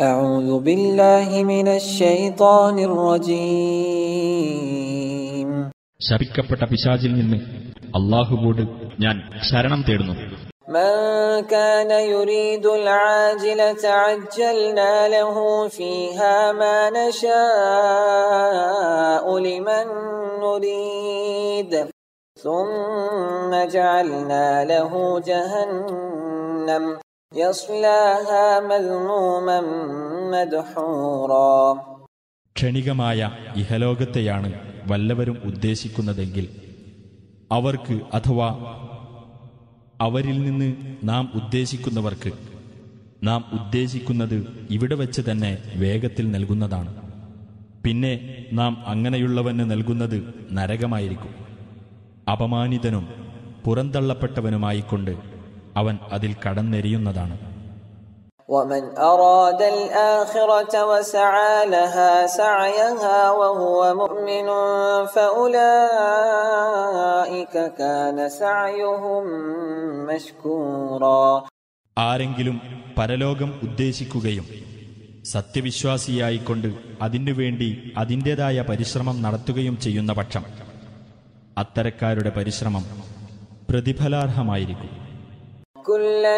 أعوذ بالله من الشيطان الرجيم. ശപിക്കപ്പെട്ട പിശാചിൽ നിന്ന് അല്ലാഹുവോട് ഞാൻ ശരണം തേടുന്നു. من كان يريد العاجلة عجلنا له فيها ما نشاء لمن نريد ثم جعلنا له جهنم يصلاها مذموما مدحورا. ക്ഷണികമായ ഇഹലോകത്തെയാണ് വല്ലവരും ഉദ്ദേശിക്കുന്നതെങ്കിൽ അവർക്ക് അഥവാ അവരിൽ നിന്ന് നാം ഉദ്ദേശിക്കുന്നവർക്ക് നാം ഉദ്ദേശിക്കുന്നത് ഇവിടെ വച്ച് തന്നെ വേഗത്തിൽ നൽകുന്നതാണ്. പിന്നെ നാം അങ്ങനെയുള്ളവന് നൽകുന്നത് നരകമായിരിക്കും. അപമാനിതനും പുറന്തള്ളപ്പെട്ടവനുമായിക്കൊണ്ട് അവൻ അതിൽ കടന്നെരിയുന്നതാണ്. ومن أراد الآخرة وسعى لها سعيها وهو مؤمن فأولئك كان سعيهم مشكورا. ആരെങ്കിലും പരലോകം ഉദ്ദേശിക്കുകയും സത്യവിശ്വാസിയായിക്കൊണ്ട് അതിനുവേണ്ടി അതിൻ്റെതായ പരിശ്രമം നടത്തുകയും ചെയ്യുന്ന പക്ഷം അത്തരക്കാരുടെ പരിശ്രമം പ്രതിഫലാർഹമായിരിക്കും. كُلًّا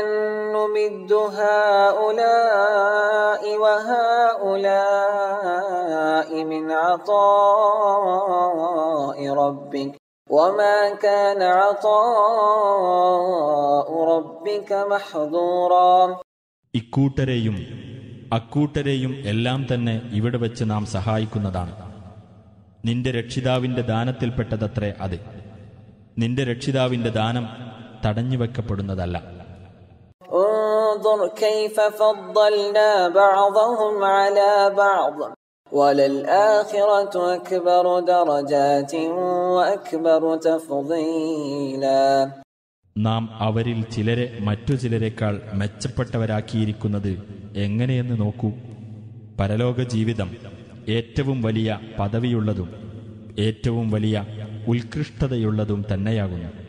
نُمِدُّ هَؤُلَاءِ وَهَؤُلَاءِ مِنْ عَطَاءِ رَبِّكَ وَمَا كَانَ عَطَاءُ رَبِّكَ مَحْظُورًا. ഇക്കൂട്ടരെയും അക്കൂട്ടരെയും എല്ലാം തന്നെ ഇവിടെ വെച്ച് നാം സഹായിക്കുന്നതാണ്. നിന്റെ രക്ഷിതാവിന്റെ ദാനത്തിൽപ്പെട്ടതത്രേ അത്. നിന്റെ രക്ഷിതാവിന്റെ ദാനം തടഞ്ഞുവെക്കപ്പെടുന്നതല്ല. انظر كيف فضلنا بعضهم على بعض وللآخرة أكبر درجات وأكبر تفضيلا. നാം അവരിൽ ചിലരെ മറ്റു ചിലരെക്കാൾ മെച്ചപ്പെട്ടവരാക്കിയിരിക്കുന്നത് എങ്ങനെയെന്ന് നോക്കൂ. പരലോക ജീവിതം ഏറ്റവും വലിയ പദവിയുള്ളതും ഏറ്റവും വലിയ ഉത്കൃഷ്ടതയുള്ളതും തന്നെയാകുന്നു.